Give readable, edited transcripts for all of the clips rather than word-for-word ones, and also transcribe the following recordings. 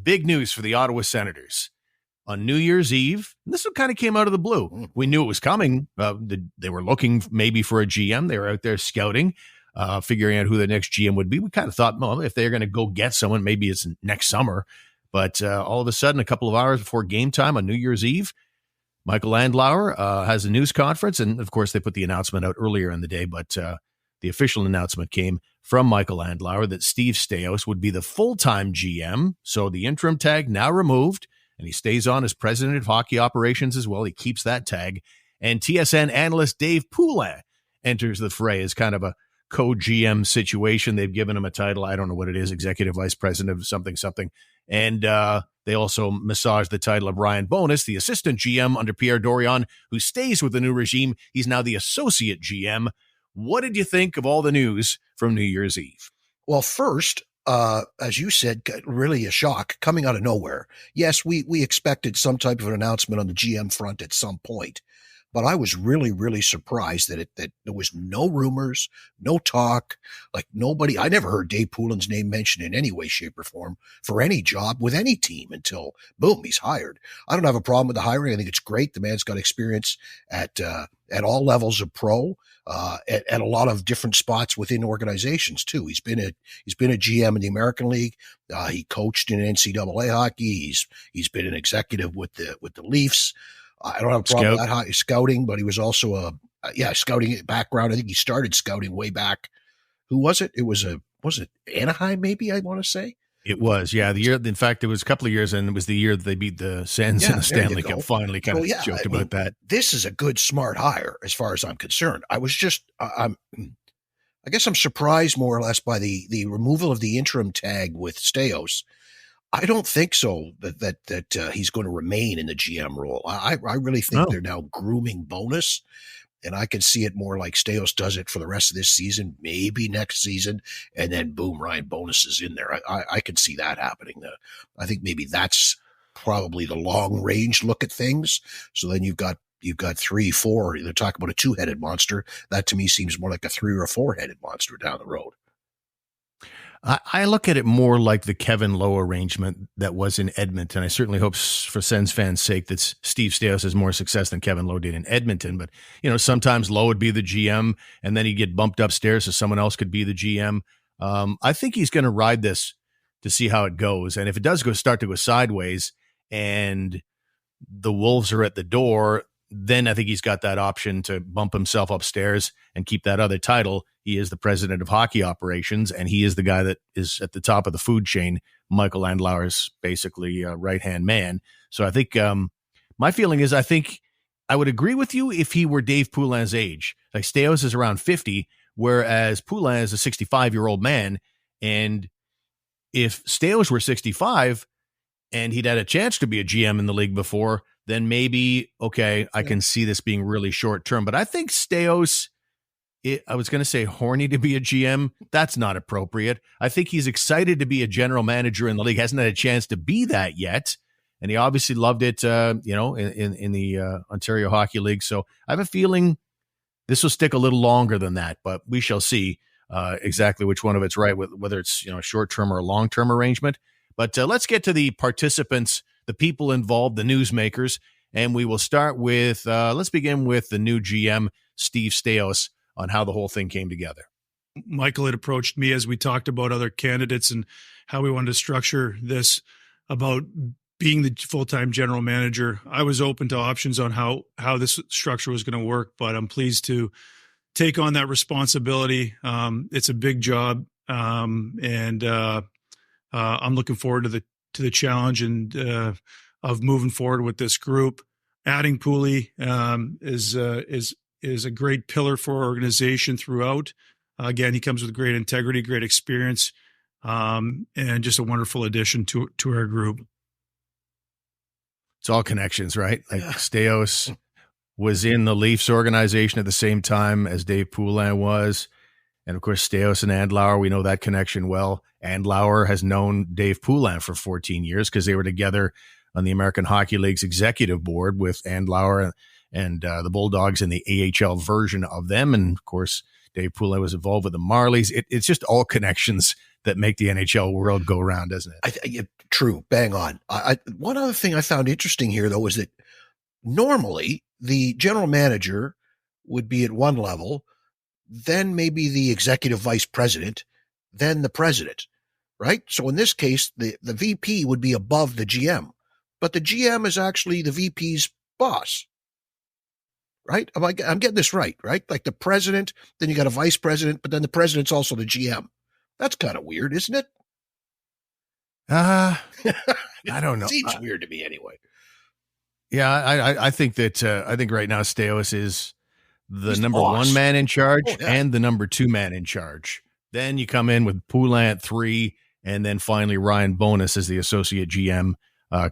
big news for the Ottawa Senators. On New Year's Eve, and this one kind of came out of the blue. We knew it was coming. They were looking maybe for a GM. They were out there scouting, figuring out who the next GM would be. We kind of thought, well, if they're going to go get someone, maybe it's next summer. But all of a sudden, a couple of hours before game time on New Year's Eve, Michael Andlauer has a news conference. And, of course, they put the announcement out earlier in the day. But the official announcement came from Michael Andlauer that Steve Staios would be the full-time GM. So the interim tag now removed. And he stays on as president of hockey operations as well. He keeps that tag. And TSN analyst Dave Poulin enters the fray as kind of a co-GM situation. They've given him a title. I don't know what it is, executive vice president of something. And they also massage the title of Ryan Bowness, the assistant GM under Pierre Dorion, who stays with the new regime. He's now the associate GM. What did you think of all the news from New Year's Eve? Well, first, as you said, really a shock coming out of nowhere. Yes, we expected some type of an announcement on the GM front at some point, but I was really, really surprised that there was no rumors, no talk, like nobody. I never heard Dave Poulin's name mentioned in any way, shape, or form for any job with any team until boom, he's hired. I don't have a problem with the hiring. I think it's great. The man's got experience at all levels of pro. At a lot of different spots within organizations too. He's been a GM in the American League. He coached in NCAA hockey. He's been an executive with the Leafs. I don't have a problem with that scouting, but he was also scouting background. I think he started scouting way back. Who was it? Was it Anaheim? Maybe I want to say. It was, yeah. The year, in fact, it was a couple of years, and it was the year that they beat the Sens in the Stanley Cup. Finally, kind of joked about that. This is a good, smart hire, as far as I'm concerned. I guess I'm surprised more or less by the removal of the interim tag with Staios. I don't think so that he's going to remain in the GM role. I really think they're now grooming Bowness. And I can see it more like Staios does it for the rest of this season, maybe next season, and then boom, Ryan Bowness is in there. I can see that happening. I think maybe that's probably the long range look at things. So then you've got 3, 4. They're talking about a 2-headed monster. That to me seems more like a 3 or a 4-headed monster down the road. I look at it more like the Kevin Lowe arrangement that was in Edmonton. I certainly hope for Sens fans' sake that Steve Staios has more success than Kevin Lowe did in Edmonton. But, sometimes Lowe would be the GM and then he'd get bumped upstairs so someone else could be the GM. I think he's going to ride this to see how it goes. And if it does start to go sideways and the Wolves are at the door, then I think he's got that option to bump himself upstairs and keep that other title. He is the president of hockey operations, and he is the guy that is at the top of the food chain. Michael Andlauer's basically right-hand man. So I think my feeling is I think I would agree with you if he were Dave Poulin's age. Like Staios is around 50, whereas Poulin is a 65-year-old man. And if Staios were 65 and he'd had a chance to be a GM in the league before, then maybe, okay, I can see this being really short term. But I think Staios, I was going to say horny to be a GM. That's not appropriate. I think he's excited to be a general manager in the league. Hasn't had a chance to be that yet. And he obviously loved it, in the Ontario Hockey League. So I have a feeling this will stick a little longer than that, but we shall see exactly which one of it's right, whether it's, a short-term or a long-term arrangement. But let's get to the participants, the people involved, the newsmakers, and we will start with, let's begin with the new GM, Steve Staios, on how the whole thing came together. Michael had approached me as we talked about other candidates and how we wanted to structure this about being the full-time general manager. I was open to options on how this structure was going to work, but I'm pleased to take on that responsibility. It's a big job, and I'm looking forward to the challenge and of moving forward with this group. Adding Poulin is a great pillar for our organization throughout. Again, he comes with great integrity, great experience, and just a wonderful addition to our group. It's all connections, right? Like Staios was in the Leafs organization at the same time as Dave Poulin was. And of course, Staios and Andlauer, we know that connection well. Andlauer has known Dave Poulin for 14 years because they were together on the American Hockey League's executive board with Andlauer and the Bulldogs in the AHL version of them. And of course, Dave Poulin was involved with the Marlies. It's just all connections that make the NHL world go round, doesn't it? True. Bang on. One other thing I found interesting here, though, is that normally the general manager would be at one level, then maybe the executive vice president, then the president, right? So in this case, the VP would be above the GM, but the GM is actually the VP's boss, right? I'm getting this right? Like the president, then you got a vice president, but then the president's also the GM. That's kind of weird, isn't it? I don't know. Seems weird to me anyway. Yeah, I think that I think right now Staios is the He's number the boss. one man in charge Yeah. and the number two man in charge. Then you come in with Poulin at 3, and then finally Ryan Bowness as the associate GM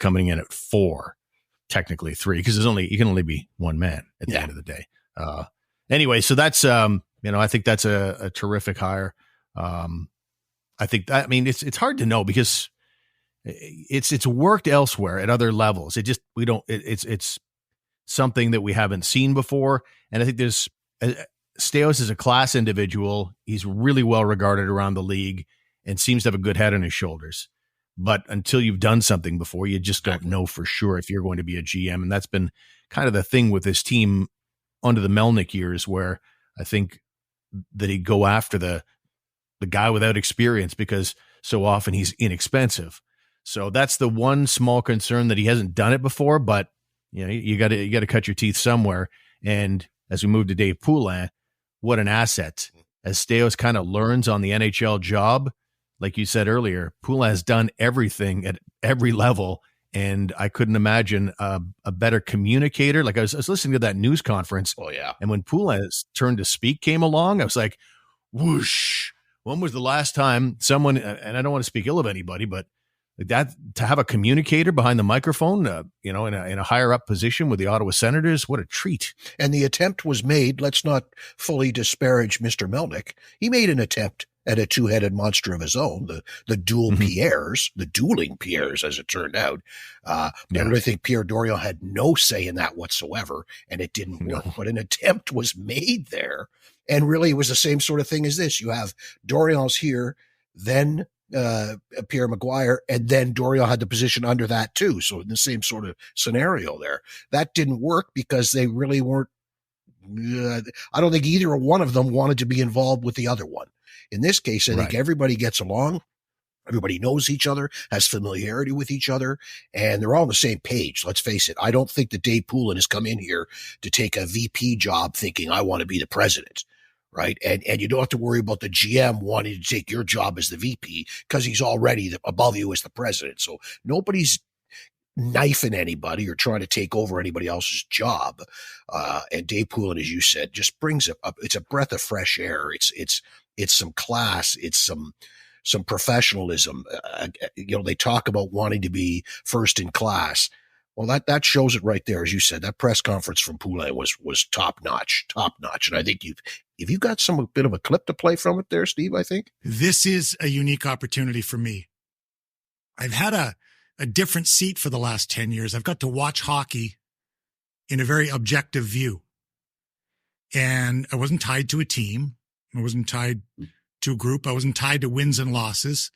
coming in at 4, technically 3, because you can only be one man at the end of the day. Anyway, so that's I think that's a terrific hire. I think that, I mean, it's hard to know because it's worked elsewhere at other levels. It's something that we haven't seen before. And I think Staios is a class individual. He's really well regarded around the league and seems to have a good head on his shoulders. But until you've done something before, you just don't know for sure if you're going to be a GM. And that's been kind of the thing with this team under the Melnick years, where I think that he'd go after the guy without experience because so often he's inexpensive. So that's the one small concern, that he hasn't done it before, but you got to cut your teeth somewhere. And as we move to Dave Poulin, what an asset. As Staios kind of learns on the NHL job, like you said earlier, Poulin has done everything at every level, and I couldn't imagine a better communicator. Like I was listening to that news conference. Oh yeah. And when Poulin's turn to speak came along, I was like, whoosh. When was the last time someone, and I don't want to speak ill of anybody, but like that, to have a communicator behind the microphone, in a higher up position with the Ottawa Senators, what a treat. And the attempt was made. Let's not fully disparage Mr. Melnick. He made an attempt at a two-headed monster of his own, the dual Pierres, the dueling Pierres, as it turned out. I think Pierre Dorion had no say in that whatsoever, and it didn't work. But an attempt was made there. And really, it was the same sort of thing as this. You have Dorion's here, then Pierre Maguire, and then Dorion had the position under that too. So in the same sort of scenario there. That didn't work because they really weren't, I don't think either one of them wanted to be involved with the other one. In this case, I think everybody gets along. Everybody knows each other, has familiarity with each other, and they're all on the same page. Let's face it. I don't think that Dave Poulin has come in here to take a VP job thinking I want to be the president, right? And you don't have to worry about the GM wanting to take your job as the VP because he's already above you as the president. So nobody's knifing anybody or trying to take over anybody else's job. And Dave Poulin, as you said, just brings it's a breath of fresh air. It's some class. It's some professionalism. They talk about wanting to be first in class. Well, that shows it right there. As you said, that press conference from Poulin was top notch. And I think if you got a bit of a clip to play from it there, Steve, I think this is a unique opportunity for me. I've had a different seat for the last 10 years. I've got to watch hockey in a very objective view. And I wasn't tied to a team. I wasn't tied to a group. I wasn't tied to wins and losses.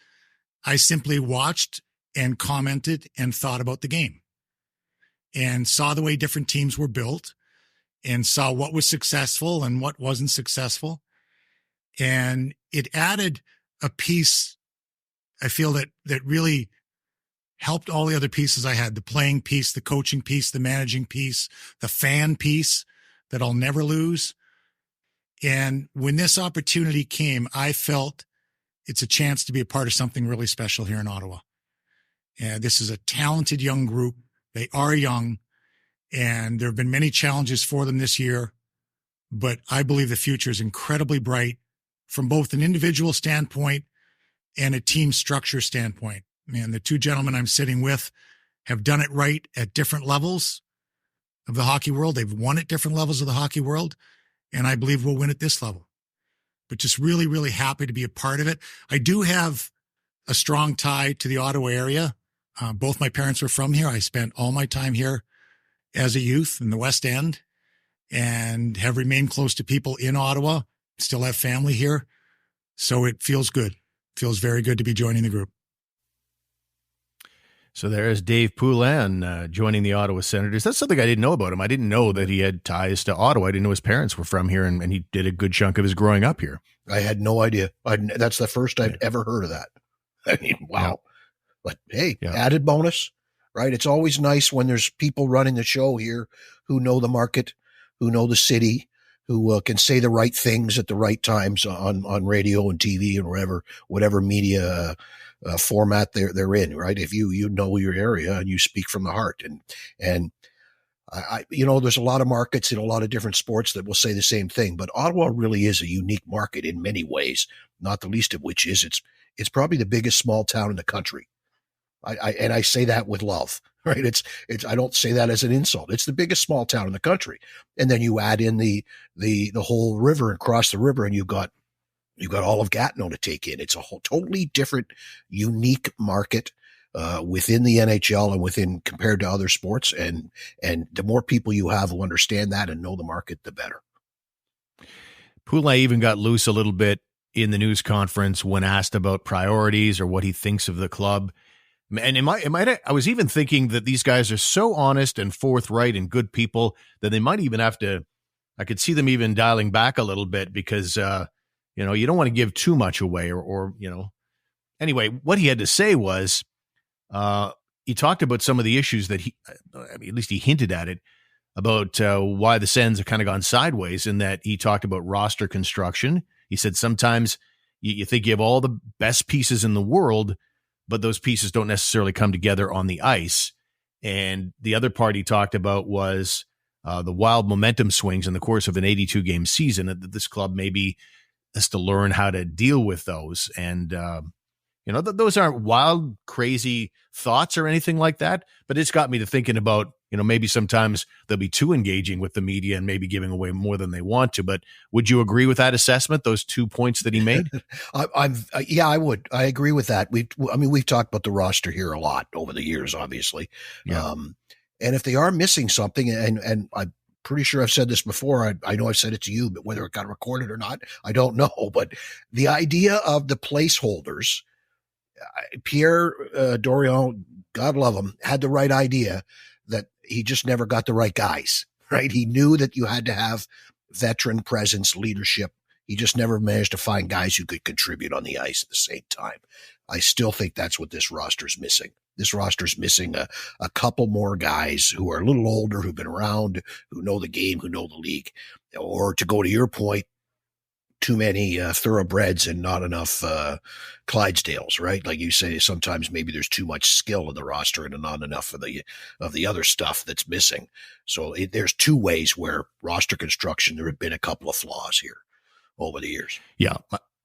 I simply watched and commented and thought about the game and saw the way different teams were built and saw what was successful and what wasn't successful. And it added a piece, I feel, that really helped all the other pieces I had, the playing piece, the coaching piece, the managing piece, the fan piece that I'll never lose. And when this opportunity came, I felt it's a chance to be a part of something really special here in Ottawa. And this is a talented young group. They are young, and there have been many challenges for them this year, but I believe the future is incredibly bright from both an individual standpoint and a team structure standpoint. And the two gentlemen I'm sitting with have done it right at different levels of the hockey world. They've won at different levels of the hockey world, and I believe we'll win at this level. But just really, really happy to be a part of it. I do have a strong tie to the Ottawa area. Both my parents were from here. I spent all my time here as a youth in the West End and have remained close to people in Ottawa, still have family here. So it feels good. feels very good to be joining the group. So there's Dave Poulin joining the Ottawa Senators. That's something I didn't know about him. I didn't know that he had ties to Ottawa. I didn't know his parents were from here, and he did a good chunk of his growing up here. I had no idea. That's the first I've ever heard of that. I mean, wow. Yeah. But hey, added bonus, right? It's always nice when there's people running the show here who know the market, who know the city, who can say the right things at the right times on radio and TV and whatever media format they're in, right? If you know your area and you speak from the heart, and I there's a lot of markets in a lot of different sports that will say the same thing, but Ottawa really is a unique market in many ways, not the least of which is it's probably the biggest small town in the country. I say that with love, right? It's I don't say that as an insult. It's the biggest small town in the country, and then you add in the whole river and cross the river, and you've got all of Gatineau to take in. It's a whole totally different, unique market within the NHL and within compared to other sports. And the more people you have who understand that and know the market, the better. Poulin even got loose a little bit in the news conference when asked about priorities or what he thinks of the club. And I was even thinking that these guys are so honest and forthright and good people that they might even have to, I could see them even dialing back a little bit because, you don't want to give too much away or anyway, what he had to say was, he talked about some of the issues that at least he hinted at it about, why the Sens have kind of gone sideways, in that he talked about roster construction. He said, sometimes you think you have all the best pieces in the world, but those pieces don't necessarily come together on the ice. And the other part he talked about was, the wild momentum swings in the course of an 82 game season, that this club maybe has to learn how to deal with those. And, those aren't wild, crazy thoughts or anything like that, but it's got me to thinking about, maybe sometimes they'll be too engaging with the media and maybe giving away more than they want to. But would you agree with that assessment, those 2 points that he made? Yeah, I would. I agree with that. We've talked about the roster here a lot over the years, obviously. Yeah. And if they are missing something, and I'm pretty sure I've said this before, I know I've said it to you, but whether it got recorded or not, I don't know. But the idea of the placeholders, Pierre Dorion, God love him, had the right idea that he just never got the right guys, right? He knew that you had to have veteran presence, leadership. He just never managed to find guys who could contribute on the ice at the same time. I still think that's what this roster is missing. This roster is missing a couple more guys who are a little older, who've been around, who know the game, who know the league. Or to go to your point, too many thoroughbreds and not enough Clydesdales, right? Like you say, sometimes maybe there's too much skill in the roster and not enough of the other stuff that's missing. So there's two ways where roster construction, there have been a couple of flaws here over the years. Yeah,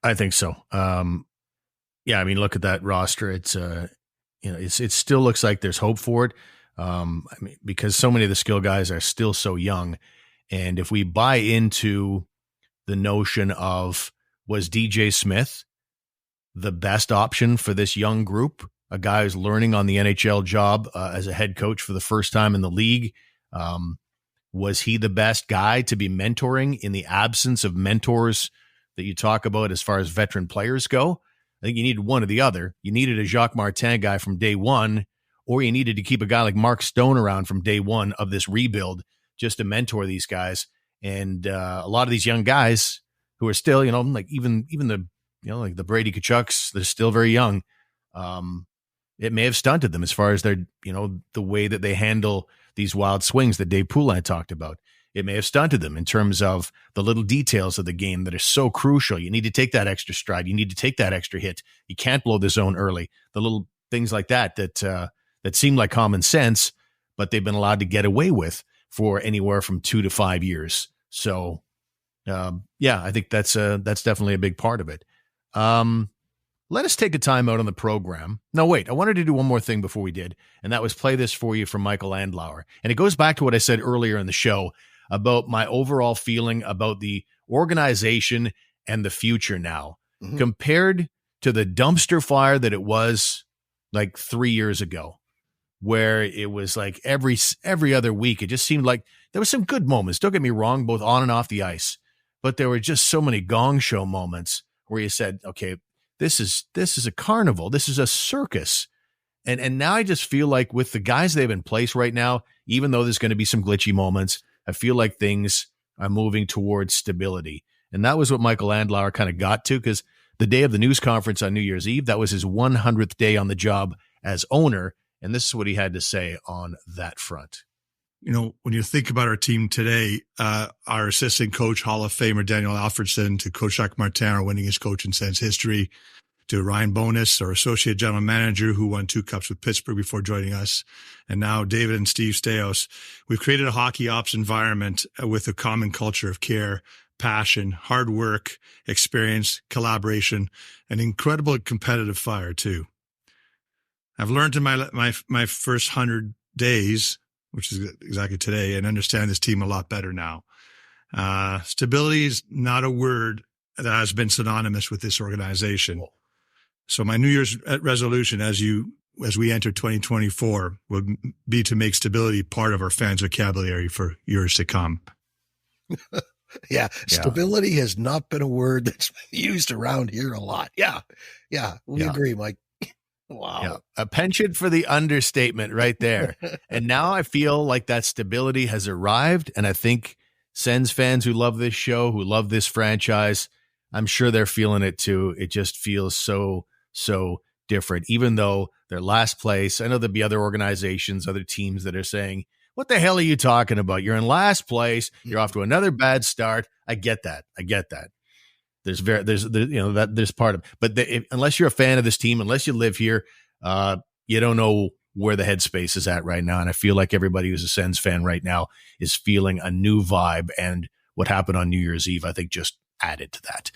I think so. Yeah, I mean, look at that roster. It's it still looks like there's hope for it. Because so many of the skill guys are still so young, and if we buy into the notion of, was DJ Smith the best option for this young group, a guy who's learning on the NHL job as a head coach for the first time in the league? Was he the best guy to be mentoring in the absence of mentors that you talk about as far as veteran players go? I think you needed one or the other. You needed a Jacques Martin guy from day one, or you needed to keep a guy like Mark Stone around from day one of this rebuild just to mentor these guys. And a lot of these young guys who are still, like even the, like the Brady Kachucks, they're still very young. It may have stunted them as far as their, the way that they handle these wild swings that Dave Poulin talked about. It may have stunted them in terms of the little details of the game that are so crucial. You need to take that extra stride. You need to take that extra hit. You can't blow the zone early. The little things like that seem like common sense, but they've been allowed to get away with for anywhere from 2 to 5 years. So, I think that's definitely a big part of it. Let us take a time out on the program. No, wait, I wanted to do one more thing before we did, and that was play this for you from Michael Andlauer. And it goes back to what I said earlier in the show about my overall feeling about the organization and the future now, compared to the dumpster fire that it was like 3 years ago, where it was like every other week. It just seemed like there were some good moments. Don't get me wrong, both on and off the ice, but there were just so many gong show moments where you said, okay, this is a carnival. This is a circus. And now I just feel like with the guys they have in place right now, even though there's going to be some glitchy moments, I feel like things are moving towards stability. And that was what Michael Andlauer kind of got to, because the day of the news conference on New Year's Eve, that was his 100th day on the job as owner. And this is what he had to say on that front. You know, when you think about our team today, our assistant coach, Hall of Famer Daniel Alfredson, to Coach Jacques Martin, our winningest coach in Sens history, to Ryan Bowness, our associate general manager who won 2 cups with Pittsburgh before joining us, and now David and Steve Staios. We've created a hockey ops environment with a common culture of care, passion, hard work, experience, collaboration, and incredible competitive fire too. I've learned in my first 100 days, which is exactly today, and understand this team a lot better now. Stability is not a word that has been synonymous with this organization. So my New Year's resolution as we enter 2024 would be to make stability part of our fans' vocabulary for years to come. Yeah. Stability has not been a word that's been used around here a lot. Yeah. We agree, Mike. Wow. Yeah. A penchant for the understatement right there. And now I feel like that stability has arrived. And I think Sens fans who love this show, who love this franchise, I'm sure they're feeling it too. It just feels so different, even though they're last place. I know there'll be other organizations, other teams that are saying, what the hell are you talking about? You're in last place. You're off to another bad start. I get that. There's part of it. But unless you're a fan of this team, unless you live here, you don't know where the headspace is at right now. And I feel like everybody who's a Sens fan right now is feeling a new vibe. And what happened on New Year's Eve, I think, just added to that.